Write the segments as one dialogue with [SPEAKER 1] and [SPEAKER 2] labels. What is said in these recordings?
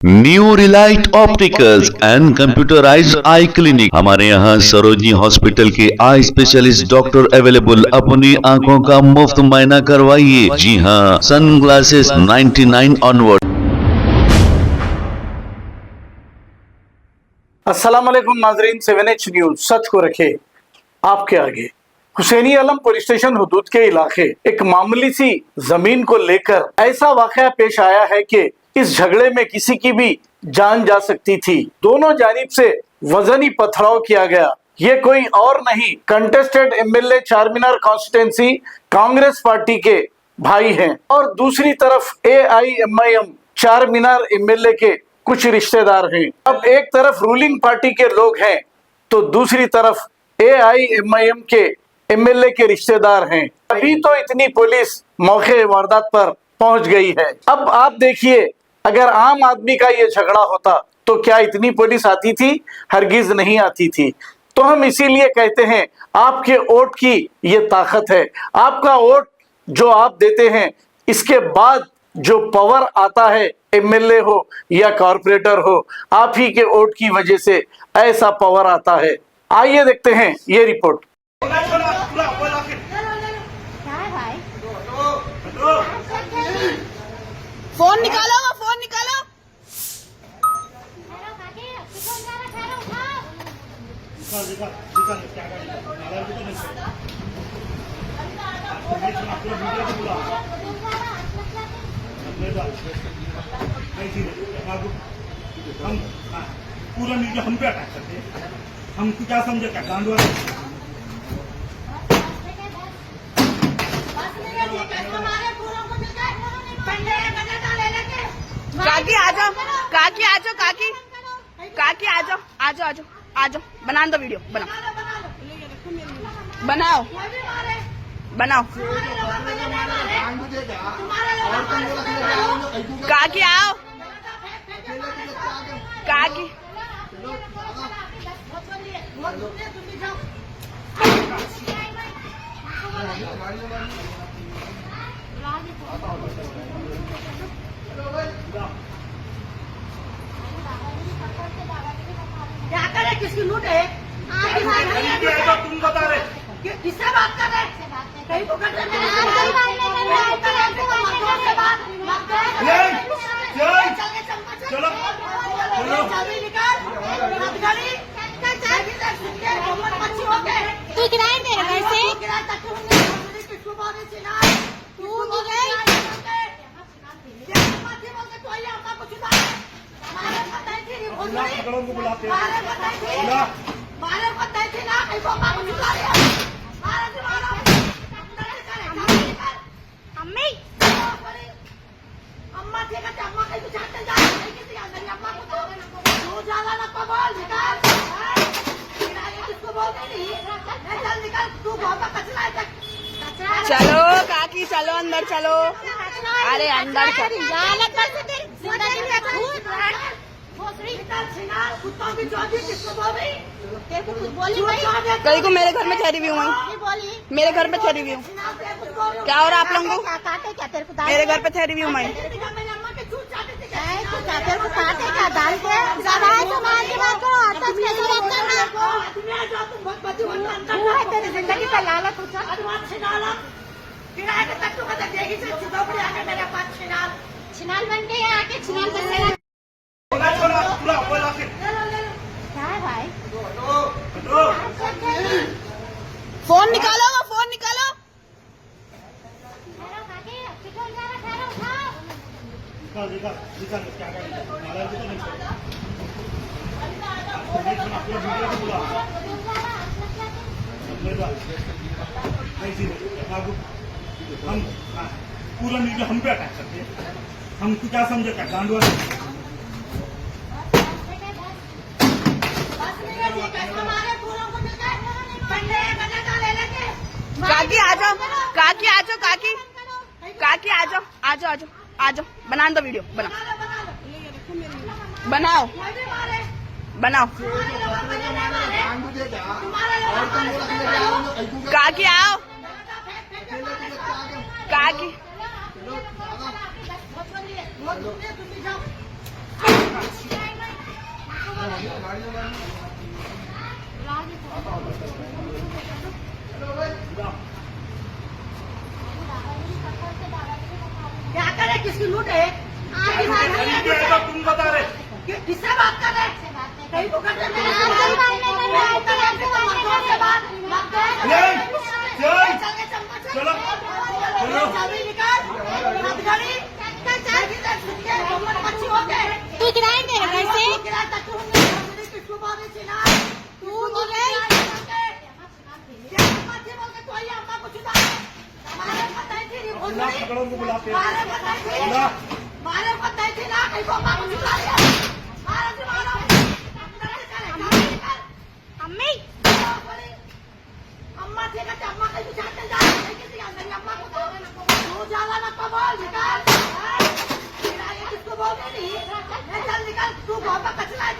[SPEAKER 1] New Relight opticals and computerised I clinic. हमारे यहाँ Sarojini hospital के आई स्पेशलिस्ट डॉक्टर अवेलेबल। अपनी आंखों का मुफ्त मुआयना करवाइए। जी हाँ, सन ग्लासेस 99 ऑनवर्ड।
[SPEAKER 2] अस्सलाम वालेकुम नाजरीन, 7H न्यूज सच को रखे आपके आगे। हुसैनी आलम पुलिस स्टेशन हुदूद के इलाके एक मामूली सी जमीन को लेकर ऐसा वाकया पेश आया है कि इस झगड़े में किसी की भी जान जा सकती थी। दोनों जानिब से वजनी पथराव किया गया। ये कोई और नहीं, contested MLA Charminar constituency Congress party के भाई हैं और दूसरी तरफ AIMIM चारमीनार एमएलए के कुछ रिश्तेदार हैं। अब एक तरफ रूलिंग पार्टी के लोग हैं तो दूसरी तरफ AIMIM के MLA के रिश्तेदार हैं। अभी तो इतनी पुलिस मौके वारदात पर पहुंच गई है। अब आप देखिए, अगर आम आदमी का ये झगड़ा होता तो क्या इतनी पुलिस आती थी? हरगिज नहीं आती थी। तो हम इसीलिए कहते हैं, आपके वोट की ये ताकत है। आपका वोट जो आप देते हैं, इसके बाद जो पावर आता है, MLA हो या कॉर्पोरेटर हो, आप ही के वोट की वजह से ऐसा पावर आता है। आइए देखते हैं ये रिपोर्ट।
[SPEAKER 3] फोन निकालो, वो फोन निकालो।
[SPEAKER 4] हम पूरा मीडिया हम पे अटैक करते हैं। हम क्या समझे, क्या गांडवा
[SPEAKER 3] काकी आ जाओ, काकी आ जाओ, काकी काकी आ जाओ, आ जाओ, आ जाओ, आ जाओ। बना दो वीडियो, बनाओ बनाओ बनाओ। काकी आओ, काकी
[SPEAKER 5] क्या करे, किसकी लूट है?
[SPEAKER 4] तुम बता रहे
[SPEAKER 5] किससे बात कर रहे? कहीं को करते
[SPEAKER 4] चलो
[SPEAKER 5] तू किराए मेरे घर से
[SPEAKER 4] को बुलाते
[SPEAKER 5] अम्मी अम्मा ठीक है, अम्मा कहीं तो जाते जा अम्मा को तो जाला ना बोल निकाल। किसको बोलते नहीं, चल निकाल, तू बहुत कचरा है।
[SPEAKER 3] चलो काकी, चलो अंदर चलो। अरे अंदर चलो। कहीं को मेरे घर में ठहरी हुई हूँ, मेरे घर पे ठहरी हुई हूँ। क्या हो रहा आप लोगों को? मेरे घर पे ठहरी हुई हूँ मैं।
[SPEAKER 5] जिंदगी का लालच छिनाल बन के यहाँ आके छिनाल बन भाई।
[SPEAKER 3] फोन निकालो, वो फोन निकालो।
[SPEAKER 4] हम पूरा मीडिया हम पे अटैक करते हैं। हम क्या समझे, क्या गांडवा
[SPEAKER 3] काकी आ जाओ, काकी आ जाओ, काकी काकी आ जाओ, आ जाओ, आ जाओ, आ जाओ। बना दो वीडियो, बनाओ बनाओ बनाओ। काकी आओ, काकी
[SPEAKER 5] क्या करे, किसकी लूट है?
[SPEAKER 4] तुम बता रहे
[SPEAKER 5] किससे बात कर रहे? कहीं को करते चलो अच्छी हो गए।
[SPEAKER 3] तू किराए दे रहा है कैसे?
[SPEAKER 5] किसको बोल रही थी ना?
[SPEAKER 3] तू किराए
[SPEAKER 4] पकड़ो को बुलाते हैं।
[SPEAKER 5] मारे बताई थी ना, कहीं को अम्मा को छुड़ा दिया।
[SPEAKER 3] अम्मी
[SPEAKER 5] अम्मा ठीक है, अम्मा कहीं जाते जा किसी अंदर अम्मा को तू जाला ना तो बोल निकाल। किसको बोल रही? चल निकाल, तू घर पर कचरा है।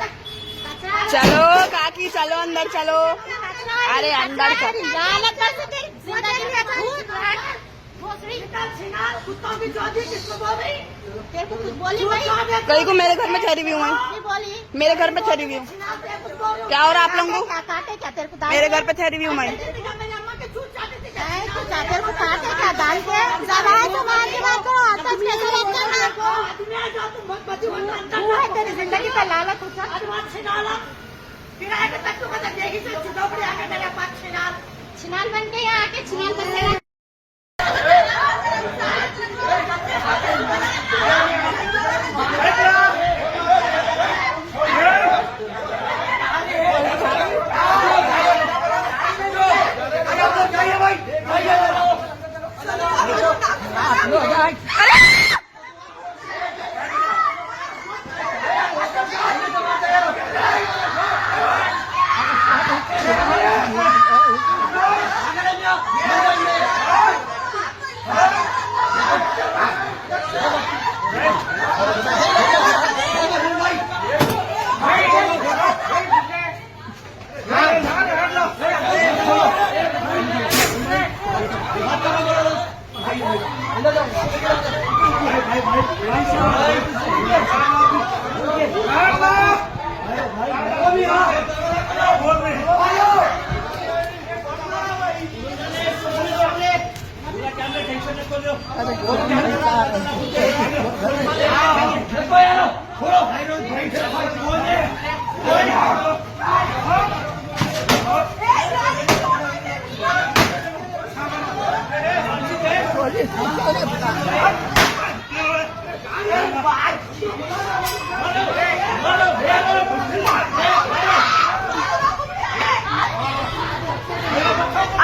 [SPEAKER 3] चलो काकी चलो अंदर चलो। अरे अंदर चल।
[SPEAKER 5] कुत्तों की चौधरी किसको बोल रही?
[SPEAKER 3] तेरे को कुछ बोली भाई? कहीं को मेरे घर में ठहरी हुई हूँ। मेरे घर पे ठहरी हुई हूँ। क्या हो रहा आप लोगों को?
[SPEAKER 5] काटे क्या तेरे को?
[SPEAKER 3] मेरे घर पे ठहरी हुई हूँ मैं।
[SPEAKER 5] मेरी अम्मा के छूट चाटे थी क्या? तेरे को काटे क्या दाल के? जबान तो मार के बात करो, आपस में ऐसे बात करना। आदमी आ जाओ, तुम बहुत बची हो। तू है तेरी जिंदगी का लालच हो। अजमान छिनाला किराए के तक तू मतलब देगी से झोपड़ी आके मेरे पास छिनाल बन के यहाँ आके छिनाल बन गया।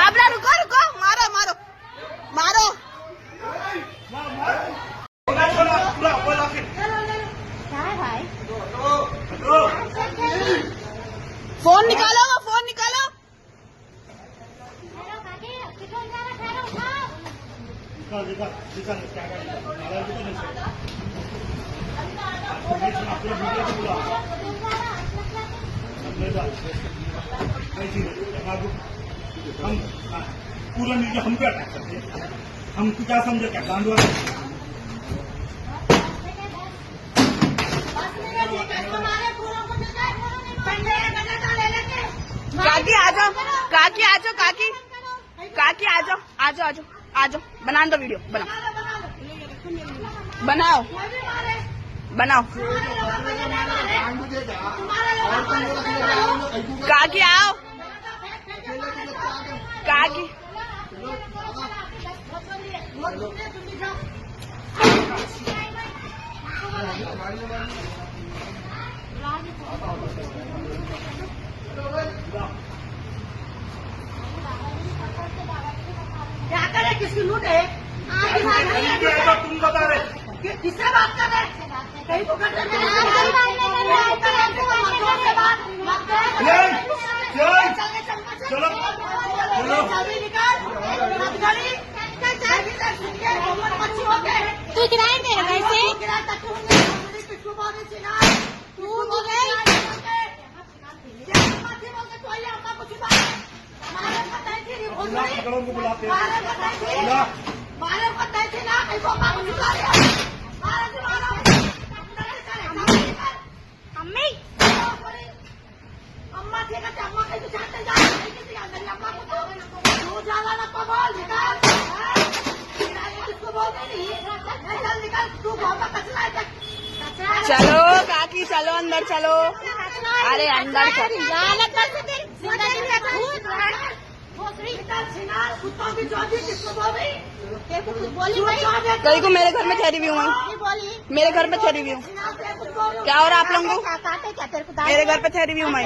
[SPEAKER 3] आप ना रुको रुको, मारो मारो मारो। फोन निकालो, वो फोन निकालो।
[SPEAKER 4] हम पूरा मीडिया हम पे अटैक करते हैं। हम क्या समझे क्या गांडवा?
[SPEAKER 3] काकी आ जाओ, काकी आ जाओ, काकी काकी आ जाओ, आ जाओ आ जाओ आ जाओ। बना दो वीडियो, बनाओ बनाओ बनाओ। काकी आओ, काकी
[SPEAKER 5] क्या करे, किसकी लूट है?
[SPEAKER 4] तुम बता रहे
[SPEAKER 5] किससे बात कर रहे? कहीं को करते
[SPEAKER 4] चलो
[SPEAKER 5] अच्छी हो गए।
[SPEAKER 3] तू किराए दे रहा है कैसे?
[SPEAKER 5] किसको बोल रही थी ना?
[SPEAKER 3] तू किराए
[SPEAKER 5] अम्मा को छुपा बताई थी
[SPEAKER 4] पकड़ो को बुलाते हैं।
[SPEAKER 5] मारे बताई थी ना, कहीं को अम्मा को छुपा दिया।
[SPEAKER 3] अम्मी चलो अंदर चलो। अरे अंदर चलो। कल को मेरे घर में ठहरी हुई हूँ, मेरे घर पे ठहरी हुई हूँ। क्या और आप लोगों को? मेरे घर पे ठहरी हुई हूँ मैं।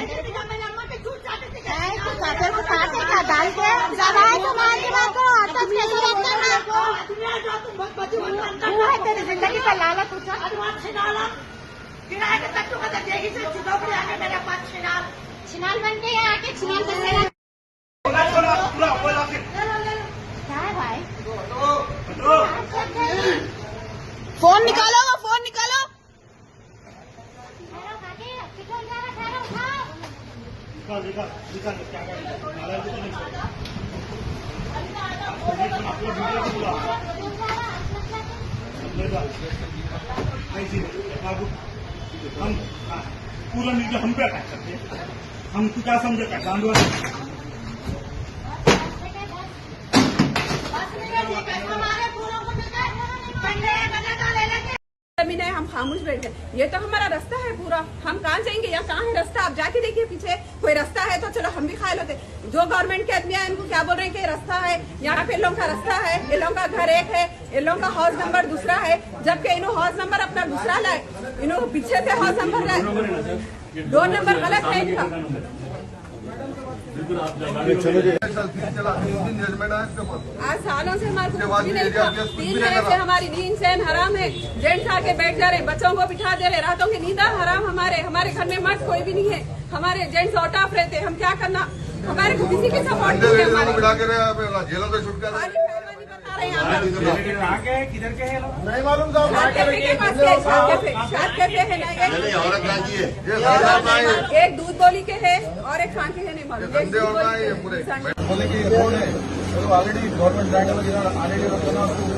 [SPEAKER 5] जिंदगी का लालच छिनाल बन के यहाँ आके छिनाल बन गया। क्या है भाई?
[SPEAKER 3] फोन निकालो, वो फोन निकालो।
[SPEAKER 4] निकाल क्या हम पूरा मीडिया हम पे अटैक करते हैं। हम क्या समझे क्या गांडू
[SPEAKER 3] जमीन है, हम खामोश बैठे। ये तो हमारा रास्ता है पूरा, हम कहाँ जाएंगे या कहाँ है रास्ता? आप जाके देखिए पीछे कोई रास्ता है तो चलो हम भी खा लेते। जो गवर्नमेंट के आदमी है इनको क्या बोल रहे हैं कि रास्ता है, यहाँ पे इन लोगों का रास्ता है, इन लोगों का घर एक है, इन लोगों का हाउस नंबर दूसरा है, जबकि इन्हों हाउस नंबर अपना दूसरा लाए, इन्हों पीछे से हाउस नंबर लाए, 2 नंबर गलत है इनका। आज सालों से हमारे को कुछ भी नहीं था। 3 महीने से हमारी नींद चैन हराम है। जेंट्स आके बैठ जा रहे, बच्चों को बिठा दे रहे, रातों की नींद हराम। हमारे घर में मर्द कोई भी नहीं है, हमारे जेंट्स आउट ऑफ रहते। हम क्या करना? हमारे को किसी की सपोर्ट नहीं है। हमारे बता रहे हैं
[SPEAKER 4] किधर के हैं लोग
[SPEAKER 2] नहीं मालूम साहब।
[SPEAKER 3] एक दूध बोली के है और एक सांके है, नहीं मालूम।
[SPEAKER 6] ऑलरेडी गवर्नमेंट बैंक में ऑलरेडी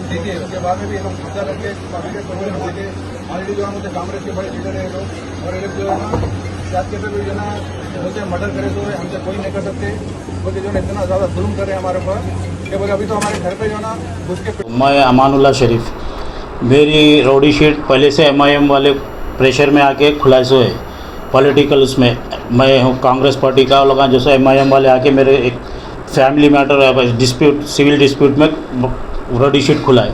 [SPEAKER 6] देखे, उसके बाद में भी लोग खर्चा करके देखे। ऑलरेडी जो है मुझे कांग्रेस के बड़े लीडर है लोग, और ये लोग जो है ना जात के पे भी जो है ना मुझे मर्डर करे तो हमसे कोई नहीं कर सकते, क्योंकि जो है इतना ज्यादा जुल्म कर रहे हैं हमारे ऊपर कि बोले अभी तो हमारे घर पे जो है ना उसके।
[SPEAKER 7] मैं अमानुल्लाह शरीफ, मेरी रोडी शीट पहले से MIM वाले प्रेशर में आके खुलासे हुए पॉलिटिकल उसमें। मैं हूँ कांग्रेस पार्टी का, लोग जैसे MIM वाले आके मेरे एक family matter dispute, civil dispute में रोडी शीट खुलाए।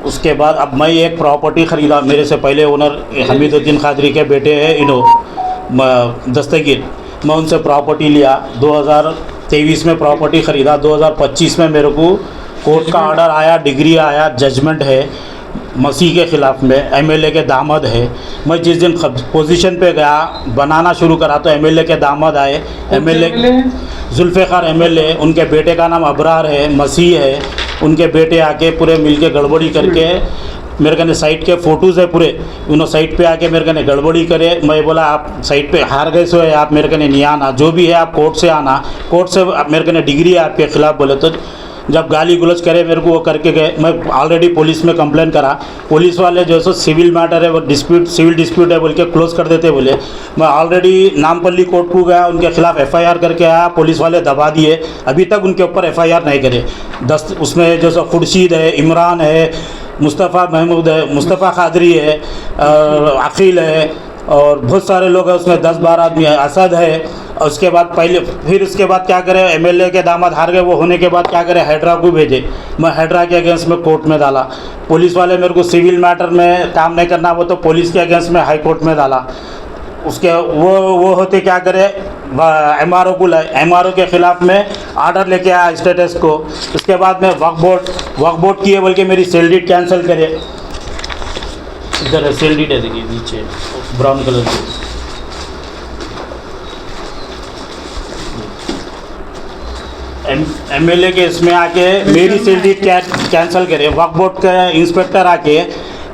[SPEAKER 7] उसके बाद अब मैं एक प्रॉपर्टी ख़रीदा, मेरे से पहले ओनर हमीदुद्दीन खादरी के बेटे हैं दस्तगीर, मैं उनसे प्रॉपर्टी लिया। 2023 में प्रॉपर्टी ख़रीदा, 2025 में मेरे को कोर्ट का ऑर्डर आया, डिग्री आया, जजमेंट है मसीह के ख़िलाफ़ में, MLA के दामाद है। मैं जिस दिन पोजीशन पे गया बनाना शुरू करा तो MLA के दामाद आए, MLA जुल्फ़िकार MLA, उनके बेटे का नाम अबरार है, मसीह है। उनके बेटे आके पूरे मिलके गड़बड़ी करके मेरे कने साइट के फ़ोटोज़ है पूरे, उन्होंने साइट पे आके मेरे कने गड़बड़ी करे। मैं बोला आप साइट पे हार गए सो है, आप मेरे कने नहीं आना, जो भी है आप कोर्ट से आना, कोर्ट से मेरे कने डिग्री है आपके ख़िलाफ़ बोले। तो जब गाली गलौज करे मेरे को वो करके गए। मैं ऑलरेडी पुलिस में कंप्लेन करा, पुलिस वाले जो सो सिविल मैटर है वो डिस्प्यूट, सिविल डिस्प्यूट है बोल के क्लोज़ कर देते बोले। मैं ऑलरेडी नामपल्ली कोर्ट को गया, उनके खिलाफ़ FIR करके आया, पुलिस वाले दबा दिए, अभी तक उनके ऊपर FIR नहीं करे। उसमें जो सो खुर्शीद है, इमरान है, मुस्तफ़ा महमूद है, मुस्तफ़ा खादरी है, अकील है और बहुत सारे लोग हैं उसमें, 10-12 आदमी है, असद है। और उसके बाद फिर उसके बाद क्या करें, MLA के दामाद हार गए, वो होने के बाद क्या करें, हैड्रा को भेजे। मैं हैड्रा के अगेंस्ट में कोर्ट में डाला। पुलिस वाले मेरे को सिविल मैटर में काम नहीं करना, वो तो पुलिस के अगेंस्ट में हाई कोर्ट में डाला। उसके वो होते क्या करे, MRO को लाए, MRO के ख़िलाफ़ में आर्डर लेके आया स्टेटस को। उसके बाद में वक्फ बोर्ड किए बोल के मेरी सेल डीड कैंसिल करे। इधर है सेल डीड है, देखिए नीचे ब्राउन कलर की। MLA के इसमें आके मेरी सेल डीड कैंसिल करे। वक्फ बोर्ड के इंस्पेक्टर आके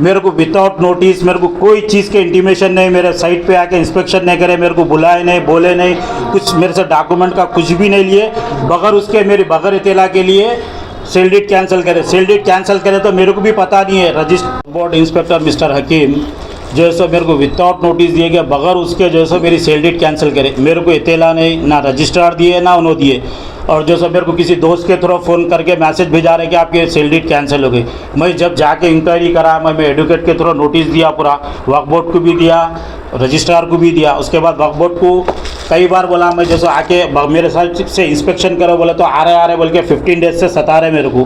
[SPEAKER 7] मेरे को विदाउट नोटिस, मेरे को कोई चीज़ के इंटीमेशन नहीं, मेरे साइट पे आके इंस्पेक्शन नहीं करे, मेरे को बुलाए नहीं, बोले नहीं, कुछ मेरे से डॉक्यूमेंट का कुछ भी नहीं लिए, बगैर उसके मेरी बगैर इत्तला के लिए सेल डीड कैंसिल करे। सेल डीड कैंसिल करे तो मेरे को भी पता नहीं है। रजिस्टर बोर्ड इंस्पेक्टर मिस्टर हकीम जो है सो मेरे को विदाउट नोटिस दिए गया, बगैर उसके जो है सो मेरी सेल डीड कैंसिल करे। मेरे को इत्तला नहीं, ना रजिस्ट्रार दिए ना उन्होंने दिए। और जो सो मेरे को किसी दोस्त के थ्रू फ़ोन करके मैसेज भेजा रहे कि आपकी सेल डीड कैंसिल हो गई। मैं जब जाके इंक्वायरी करा, मैं एडवोकेट के थ्रू नोटिस दिया, पूरा वक्फ बोर्ड को भी दिया, रजिस्ट्रार को भी दिया। उसके बाद वक्फ बोर्ड को कई बार बोला, मैं जैसे आके मेरे साथ से इंस्पेक्शन करो बोले तो आ रहे बोल के 15 डेज से सता रहे मेरे को,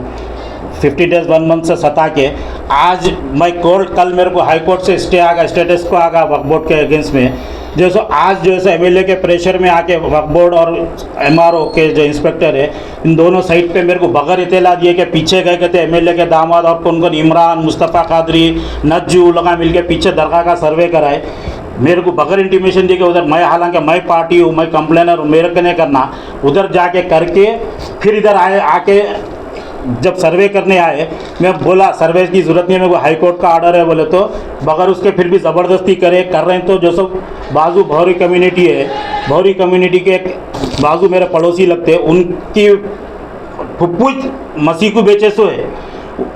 [SPEAKER 7] 50 डेज 1 मंथ से सता के। आज मैं कोर्ट, कल मेरे को हाई कोर्ट से स्टे आ गया, स्टेटस को आ गया वक्फ बोर्ड के अगेंस्ट में। जो सो आज जो है एमएलए के प्रेशर में आके वक्फ बोर्ड और एमआरओ के जो इंस्पेक्टर है, इन दोनों साइड पे मेरे को बगैर इत्तला दिए कि पीछे गए कहते एमएलए के दामाद और कौन कौन, इमरान, मुस्तफ़ा कादरी, नज्जू लगा मिल के पीछे दरगाह का सर्वे कराए। मेरे को बगैर इंटीमेशन दिए कि उधर मैं, हालांकि मैं पार्टी हूँ, मैं कंप्लेनर हूँ, मेरे को नहीं करना। उधर जाके करके फिर इधर आए, आके जब सर्वे करने आए, मैं बोला सर्वे की ज़रूरत नहीं है, मेरे को हाई कोर्ट का ऑर्डर है बोले तो बगैर उसके फिर भी ज़बरदस्ती कर रहे हैं। तो जो सब बाजू भौरी कम्युनिटी है, भौरी कम्युनिटी के बाजू मेरे पड़ोसी लगते हैं, उनकी फुप्पू मसीह को बेचे सो है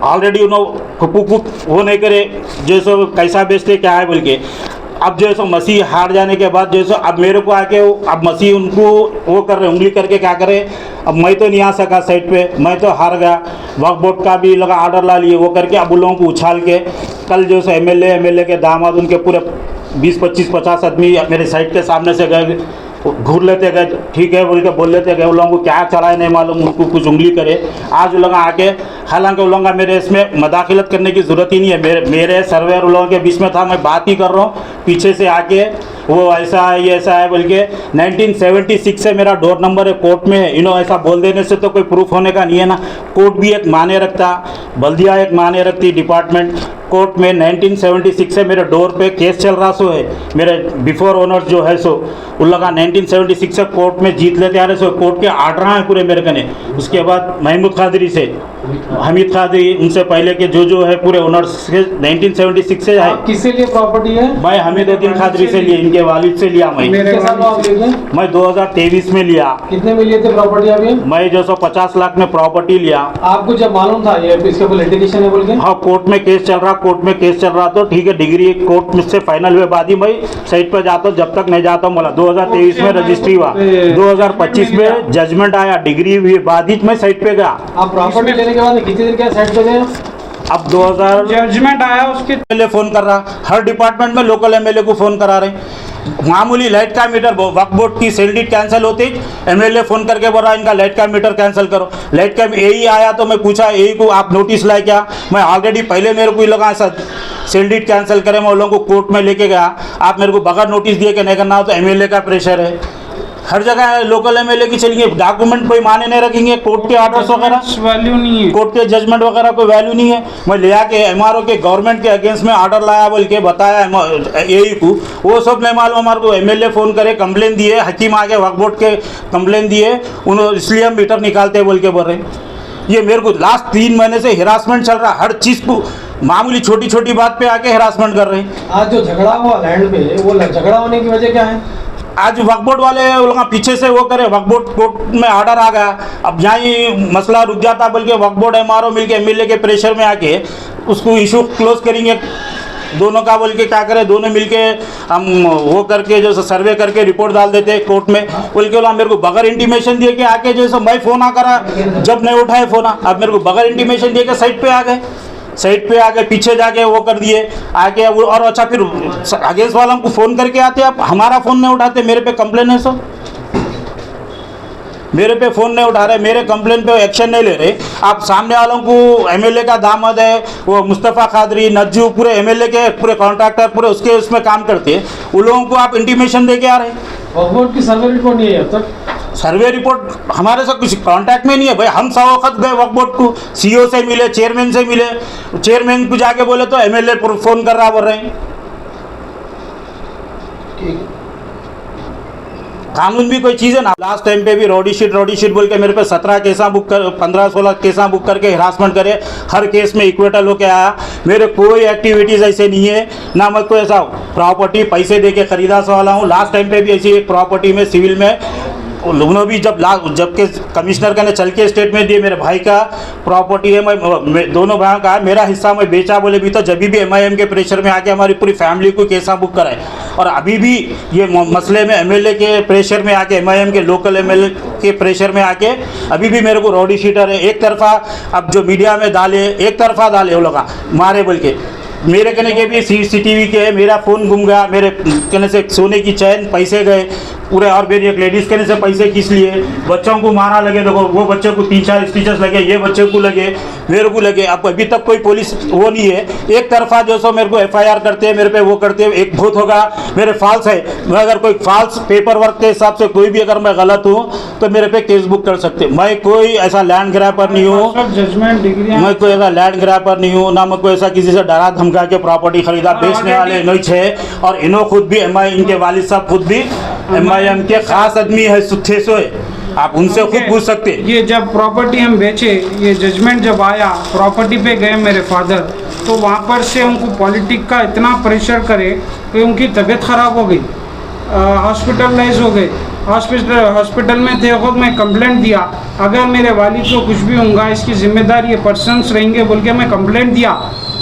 [SPEAKER 7] ऑलरेडी, उन्होंने फुप्पू को वो नहीं करे जो सो कैसा बेचते क्या है बोल के। अब जो है सो मसीह हार जाने के बाद जो है सो अब मेरे को आके अब मसीह उनको वो कर रहे, उंगली करके क्या करे, अब मैं तो नहीं आ सका साइड पे, मैं तो हार गया। वक्फ बोर्ड का भी लगा ऑर्डर ला लिए, वो करके अब उन लोगों को उछाल के कल जो है एमएलए के दामाद, उनके पूरे 20, 25, 50 आदमी मेरे साइड के सामने से गए, घूर लेते गए, ठीक है बोल के बोल लेते गए। उन लोगों को क्या चलाए नहीं मालूम, उनको कुछ उंगली करे। आज उन लोग आके, हालांकि उन लोगों मेरे इसमें मदाखिलत करने की ज़रूरत ही नहीं है, मेरे सर्वेयर उन लोगों के बीच में था, मैं बात ही कर रहा हूँ। पीछे से आके वो ऐसा है, ये ऐसा है बोल के 1976 से मेरा डोर नंबर है कोर्ट में है। इन्हों ऐसा बोल देने से तो कोई प्रूफ होने का नहीं है ना। कोर्ट भी एक माने रखता, बल्दिया एक माने रखती, डिपार्टमेंट कोर्ट में 1976 से मेरे डोर पे केस चल रहा सो है। मेरे बिफोर ओनर जो है सो उन लगा 1976 से कोर्ट में जीत लेते आ रहे सो, कोर्ट के आर्डर हैं पूरे मेरे कने। उसके बाद महमूद कादरी से, हमीद कादरी, उनसे पहले के जो है पूरे ओनर्स के 1976 से है।
[SPEAKER 6] किससे लिए प्रॉपर्टी है?
[SPEAKER 7] मैं हमीदुद्दीन कादरी से लिए, इनके वालिद से लिया। मैं 2023 में लिया।
[SPEAKER 6] कितने में लिए थे प्रॉपर्टी अभी?
[SPEAKER 7] मैं जो सो 50 लाख में प्रॉपर्टी लिया।
[SPEAKER 6] आपको जब मालूम था ये इसके ऊपर लिटिगेशन है बोल के?
[SPEAKER 7] हाँ, कोर्ट में केस चल रहा, कोर्ट में केस चल रहा तो ठीक है, डिग्री कोर्ट में से फाइनल हुए बाद ही मैं साइट पर जाता हूँ, जब तक नहीं जाता हूँ। बोला 2023 में रजिस्ट्री हुआ, 2025 में जजमेंट आया, डिग्री हुई बाद ही मैं साइट पे गया।
[SPEAKER 6] आप प्रॉपर्टी लेने के बाद कितने दिन के साइट पे गए?
[SPEAKER 7] अब 2000
[SPEAKER 4] जजमेंट आया उसके
[SPEAKER 7] एमएलए फ़ोन कर रहा, हर डिपार्टमेंट में लोकल एमएलए को फ़ोन करा रहे। मामूली लाइट का मीटर, वक्फ बोर्ड की सेल डीड कैंसिल होती, एमएलए फ़ोन करके बोल रहा इनका लाइट का मीटर कैंसिल करो। लाइट का यही आया तो मैं पूछा यही को आप नोटिस लाए क्या? मैं ऑलरेडी पहले मेरे को लगा ऐसा सेल डीड कैंसिल करें, मैं उन लोगों को कोर्ट में लेके गया। आप मेरे को बगैर नोटिस दिए कि नहीं करना हो तो एमएलए का प्रेशर है। हर जगह लोकल एमएलए की चलेंगे, डॉक्यूमेंट कोई माने नहीं रखेंगे, कोर्ट के ऑर्डर्स वगैरह
[SPEAKER 4] वैल्यू नहीं है,
[SPEAKER 7] कोर्ट के जजमेंट वगैरह कोई वैल्यू नहीं है। मैं ले आके एमआरओ के गवर्नमेंट के अगेंस्ट में ऑर्डर लाया बोल के बताया यही को, वो सब नहीं मालूम। हमारे को एमएलए फ़ोन करे, कंप्लेन दिए, हकीम आके वक्फ बोर्ड के कंप्लेन दिए, उन्होंने इसलिए हम मीटर निकालते बोल के बोल रहे। ये मेरे को लास्ट 3 महीने से हिरासमेंट चल रहा, हर चीज़ को मामूली छोटी छोटी बात पे आके हिरासमेंट कर रहे हैं।
[SPEAKER 6] आज जो झगड़ा हुआ लैंड पे, वो झगड़ा होने की वजह क्या है?
[SPEAKER 7] आज वक्फ बोर्ड वाले लोग पीछे से वो करे, वक्फ बोर्ड कोर्ट में ऑर्डर आ गया, अब यहाँ ही मसला रुक जाता, बल्कि वक्फ बोर्ड एमआरओ मिलके एमएलए के प्रेशर में आके उसको इशू क्लोज करेंगे दोनों का बोल के क्या करें, दोनों मिलके हम वो करके जो सर्वे करके रिपोर्ट डाल देते हैं कोर्ट में बोल के। बोला मेरे को बगैर इंटीमेशन दिए कि आके जैसे मैं फ़ोन आ करा, जब नहीं उठाए फ़ोन, अब मेरे को बगैर इंटीमेशन दिए कि साइड पे आ गए, साइड पे आके पीछे जाके वो कर दिए आके वो। और अच्छा फिर अगेंस्ट वालों को फ़ोन करके आते, आप हमारा फ़ोन नहीं उठाते, मेरे पे कंप्लेन है सर, मेरे पे फ़ोन नहीं उठा रहे, मेरे कंप्लेन पे एक्शन नहीं ले रहे। आप सामने वालों को एमएलए का दामाद है वो मुस्तफ़ा कादरी, नज्जू, पूरे एमएलए के पूरे कॉन्ट्रैक्टर पूरे उसके उसमें काम करते हैं, उन लोगों को आप इंटीमेशन दे के आ रहे हैं।
[SPEAKER 6] वक्फ बोर्ड की सर्वे रिपोर्ट नहीं है अब तक?
[SPEAKER 7] सर्वे रिपोर्ट हमारे साथ कुछ कांटेक्ट में नहीं है भाई। हम 100 वक्त गए वक्फ बोर्ड को, सीईओ से मिले, चेयरमैन से मिले, चेयरमैन को जाके बोले तो एमएलए फ़ोन कर रहा बोल रहे हैं। कानून भी कोई चीज़ है ना। लास्ट टाइम पे भी रोडी शीट बोल के मेरे पे 17 केसा बुक कर 15-16 केसा बुक करके हिरासमेंट करे, हर केस में इक्वेटल होके आया। मेरे कोई एक्टिविटीज़ ऐसे नहीं है ना, मैं कोई ऐसा प्रॉपर्टी पैसे दे के खरीदा सा वाला हूँ। लास्ट टाइम पे भी ऐसी एक प्रॉपर्टी में सिविल में उन्होंने भी जबकि कमिश्नर का ने चल के स्टेटमेंट दिए, मेरे भाई का प्रॉपर्टी है, मैं दोनों भाइयों का है, मेरा हिस्सा मैं बेचा बोले भी तो जब भी MIM के प्रेशर में आके हमारी पूरी फैमिली को केसा बुक कराए। और अभी भी ये मसले में MLA के प्रेशर में आके, MIM के लोकल MLA के प्रेशर में आके अभी भी मेरे को रॉडी शीटर है। एक तरफा अब जो मीडिया में डाले, एक तरफा डाले वो लोग मारे बोल के, मेरे कहने के भी CCTV के है, मेरा फ़ोन गुम गया, मेरे कहने से सोने की चैन पैसे गए पूरे, और मेरी एक लेडीज़ कहने से पैसे किस लिए, बच्चों को मारा लगे, देखो वो बच्चे को 3-4 स्टिचेस लगे, ये बच्चे को लगे, मेरे को लगे। अब अभी तक कोई पुलिस वो नहीं है, एक तरफा जो सो मेरे को FIR करते हैं, मेरे पे वो करते हैं, एक भूत होगा मेरे फॉल्स है, मैं अगर कोई फॉल्स पेपर वर्क के हिसाब से कोई भी अगर मैं गलत हूँ तो मेरे पे केस बुक कर सकते। मैं कोई ऐसा लैंड ग्रैपर नहीं हूँ,
[SPEAKER 8] जजमेंट डिग्री,
[SPEAKER 7] मैं कोई ऐसा लैंड ग्रैपर नहीं हूँ, ना मैं कोई ऐसा किसी से डरा धमका के प्रॉपर्टी खरीदा बेचने वाले नहीं छे। और इन्हों खुद भी इनके वालिद साहब खुद भी MIM के खास आदमी है, सुथे सो है, आप उनसे खुद पूछ सकते।
[SPEAKER 8] ये जब प्रॉपर्टी हम बेचे, ये जजमेंट जब आया, प्रॉपर्टी पे गए मेरे फादर, तो वहाँ पर से उनको पॉलिटिक का इतना प्रेशर करे कि उनकी तबीयत ख़राब हो गई, हॉस्पिटलाइज हो गए, हॉस्पिटल में थे खुद। मैं कंप्लेंट दिया, अगर मेरे वालिद को कुछ भी होगा इसकी जिम्मेदार ये पर्सन्स रहेंगे बोल के मैं कंप्लेंट दिया।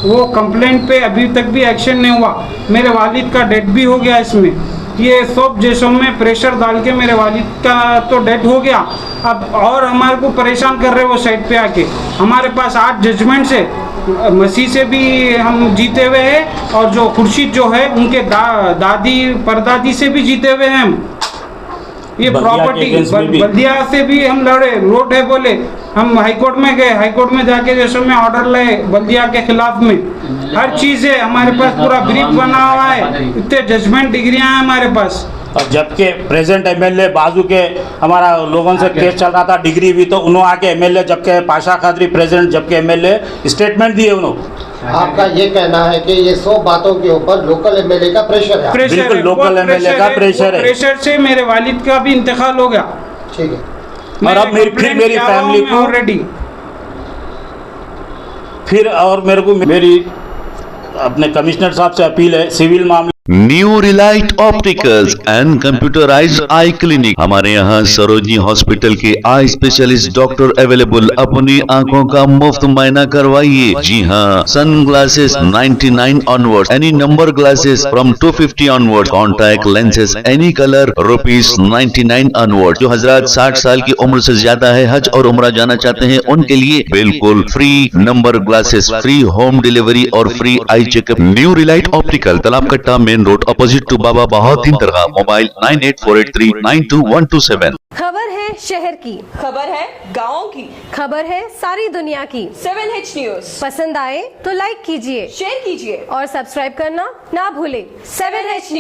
[SPEAKER 8] वो कंप्लेंट पे अभी तक भी एक्शन नहीं हुआ, मेरे वालिद का डेथ भी हो गया इसमें। ये सब जैसों में प्रेशर डाल के मेरे वालिद का तो डेथ हो गया, अब और हमारे को परेशान कर रहे वो साइड पे आके। हमारे पास 8 जजमेंट से मसीह से भी हम जीते हुए हैं, और जो खुर्शीद जो है उनके दादी परदादी से भी जीते हुए हैं हम। ये प्रॉपर्टी बल्दिया से भी हम लड़े, रोड है बोले, हम हाईकोर्ट में गए, हाईकोर्ट में जाके जैसे में ऑर्डर लाए बल्दिया के खिलाफ में, हर चीज़ है हमारे पास, पूरा ब्रीफ बना हुआ है, इतने जजमेंट डिग्रियां हैं हमारे पास।
[SPEAKER 7] और जबकि प्रेजेंट MLA बाजू के हमारा लोगों से केस चल रहा था, डिग्री भी, तो उन्होंने आके MLA जबकि पाशा खादरी प्रेजेंट जबकि MLA स्टेटमेंट दिए उन्होंने।
[SPEAKER 9] आपका ये कहना है कि ये 100 बातों के ऊपर लोकल MLA का प्रेशर है?
[SPEAKER 7] बिल्कुल लोकल MLA का प्रेशर है।
[SPEAKER 8] प्रेशर से मेरे वालिद का भी इंतकाल हो गया।
[SPEAKER 9] ठीक है।
[SPEAKER 7] और अब मेरी फैमिली को
[SPEAKER 8] ऑलरेडी
[SPEAKER 7] और मेरे को मेरी अपने कमिश्नर साहब से अपील है, सिविल मामले
[SPEAKER 1] new Relight opticals and computerised I clinic, हमारे यहाँ सरोजनी हॉस्पिटल के आई स्पेशलिस्ट डॉक्टर अवेलेबल। अपनी आंखों का मुफ्त मायना करवाइए। जी हाँ, sunglasses 99 onward, any number glasses from 250 onward, contact lenses any colour ₹99 onward. जो हजरात 60 साल की उम्र से ज्यादा है, हज और उम्रा जाना चाहते हैं, उनके लिए बिल्कुल free number glasses, free home delivery और free eye checkup. New relight optical, Talab Katta, main road, opposite to Baba Bahauddin दरगाह। मोबाइल 9848392127।
[SPEAKER 10] खबर है शहर की,
[SPEAKER 3] खबर है गाँव की,
[SPEAKER 10] खबर है सारी दुनिया की।
[SPEAKER 3] 7H न्यूज
[SPEAKER 10] पसंद आए तो लाइक कीजिए,
[SPEAKER 3] शेयर कीजिए
[SPEAKER 10] और सब्सक्राइब करना ना भूले।
[SPEAKER 3] 7H news.